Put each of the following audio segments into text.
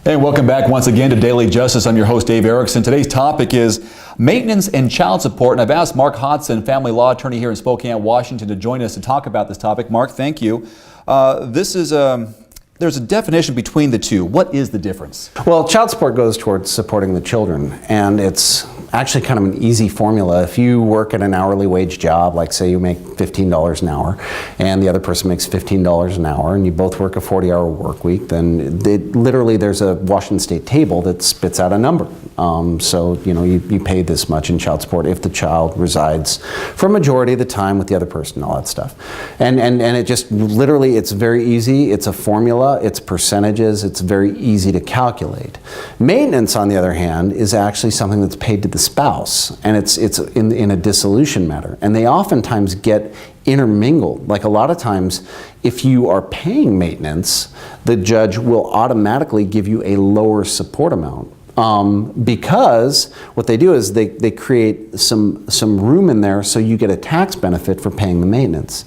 Hey, welcome back once again to Daily Justice. I'm your host, Dave Erickson. Today's topic is maintenance and child support, and I've asked Mark Hodgson, family law attorney here in Spokane, Washington, to join us to talk about this topic. Mark, thank you. There's a definition between the two. What is the difference? Well, child support goes towards supporting the children, and it's actually kind of an easy formula. If you work at an hourly wage job, like say you make $15 an hour, and the other person makes $15 an hour, and you both work a 40-hour work week, then literally there's a Washington State table that spits out a number. So you pay this much in child support if the child resides for a majority of the time with the other person, all that stuff. And it just literally, it's very easy. It's a formula. It's percentages. It's very easy to calculate. Maintenance, on the other hand, is actually something that's paid to the spouse, and it's in a dissolution matter, and they oftentimes get intermingled. Like a lot of times, if you are paying maintenance, the judge will automatically give you a lower support amount. Because what they do is they create some room in there so you get a tax benefit for paying the maintenance.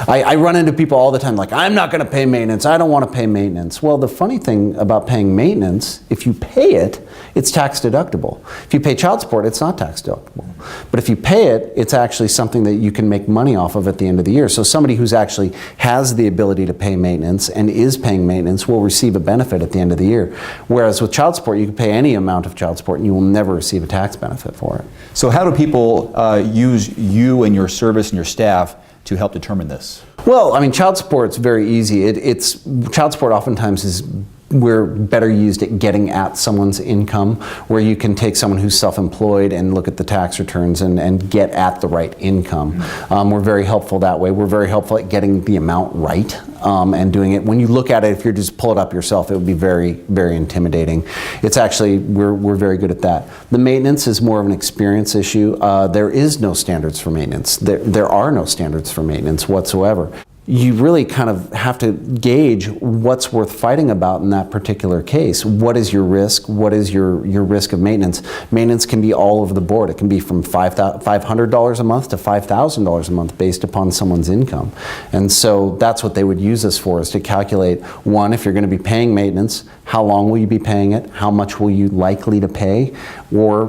I run into people all the time like, I'm not going to pay maintenance, I don't want to pay maintenance. Well, the funny thing about paying maintenance, if you pay it, it's tax deductible. If you pay child support, it's not tax deductible. But if you pay it, it's actually something that you can make money off of at the end of the year. So somebody who's actually has the ability to pay maintenance and is paying maintenance will receive a benefit at the end of the year. Whereas with child support, you can pay any amount of child support and you will never receive a tax benefit for it. So how do people use you and your service and your staff to help determine this? Well, I mean, child support's very easy. Child support oftentimes we're better used at getting at someone's income, where you can take someone who's self-employed and look at the tax returns and get at the right income. We're very helpful that way. We're very helpful at getting the amount right and doing it. When you look at it, if you just pull it up yourself, it would be very, very intimidating. It's actually, we're very good at that. The maintenance is more of an experience issue. There is no standards for maintenance. There are no standards for maintenance whatsoever. You really kind of have to gauge what's worth fighting about in that particular case. What is your risk? What is your risk of maintenance? Maintenance can be all over the board. It can be from $500 a month to $5,000 a month based upon someone's income. And so that's what they would use this for, is to calculate, one, if you're going to be paying maintenance, how long will you be paying it? How much will you likely to pay? Or,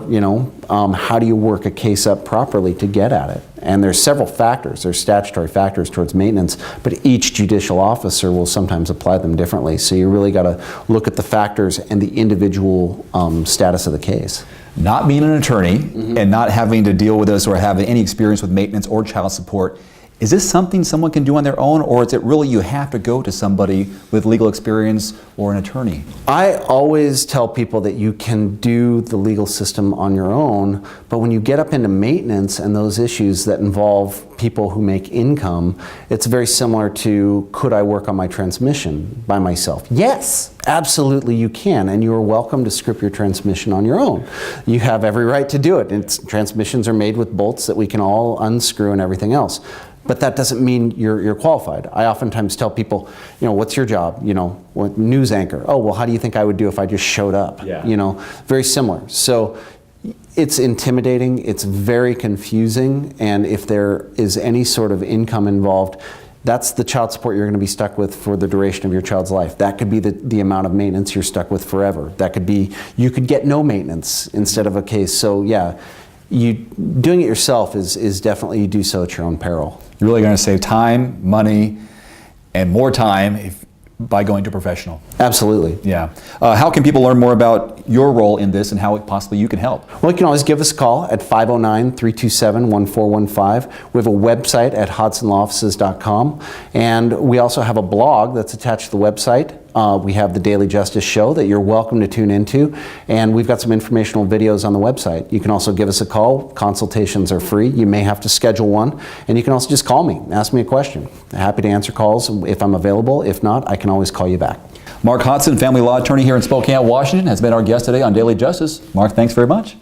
how do you work a case up properly to get at it? And there's several factors. There's statutory factors towards maintenance, but each judicial officer will sometimes apply them differently. So you really got to look at the factors and the individual status of the case. Not being an attorney and not having to deal with this or having any experience with maintenance or child support, is this something someone can do on their own, or is it really you have to go to somebody with legal experience or an attorney? I always tell people that you can do the legal system on your own, but when you get up into maintenance and those issues that involve people who make income, it's very similar to, could I work on my transmission by myself? Yes, absolutely you can, and you are welcome to script your transmission on your own. You have every right to do it. Transmissions are made with bolts that we can all unscrew and everything else. But that doesn't mean you're qualified. I oftentimes tell people, what's your job? What news anchor? Oh, well, how do you think I would do if I just showed up? Yeah. Very similar. So it's intimidating, it's very confusing, and if there is any sort of income involved, that's the child support you're going to be stuck with for the duration of your child's life. That could be the amount of maintenance you're stuck with forever. That could be, you could get no maintenance instead of a case. So yeah, doing it yourself is definitely, you do so at your own peril. You're really going to save time, money, and more time by going to a professional. Absolutely. Yeah. How can people learn more about your role in this and how possibly you can help? Well, you can always give us a call at 509-327-1415. We have a website at hodsonlawoffices.com, and we also have a blog that's attached to the website. We have the Daily Justice Show that you're welcome to tune into, and we've got some informational videos on the website. You can also give us a call. Consultations are free. You may have to schedule one, and you can also just call me, ask me a question. I'm happy to answer calls if I'm available. If not, I can always call you back. Mark Hodgson, family law attorney here in Spokane, Washington, has been our guest today on Daily Justice. Mark, thanks very much.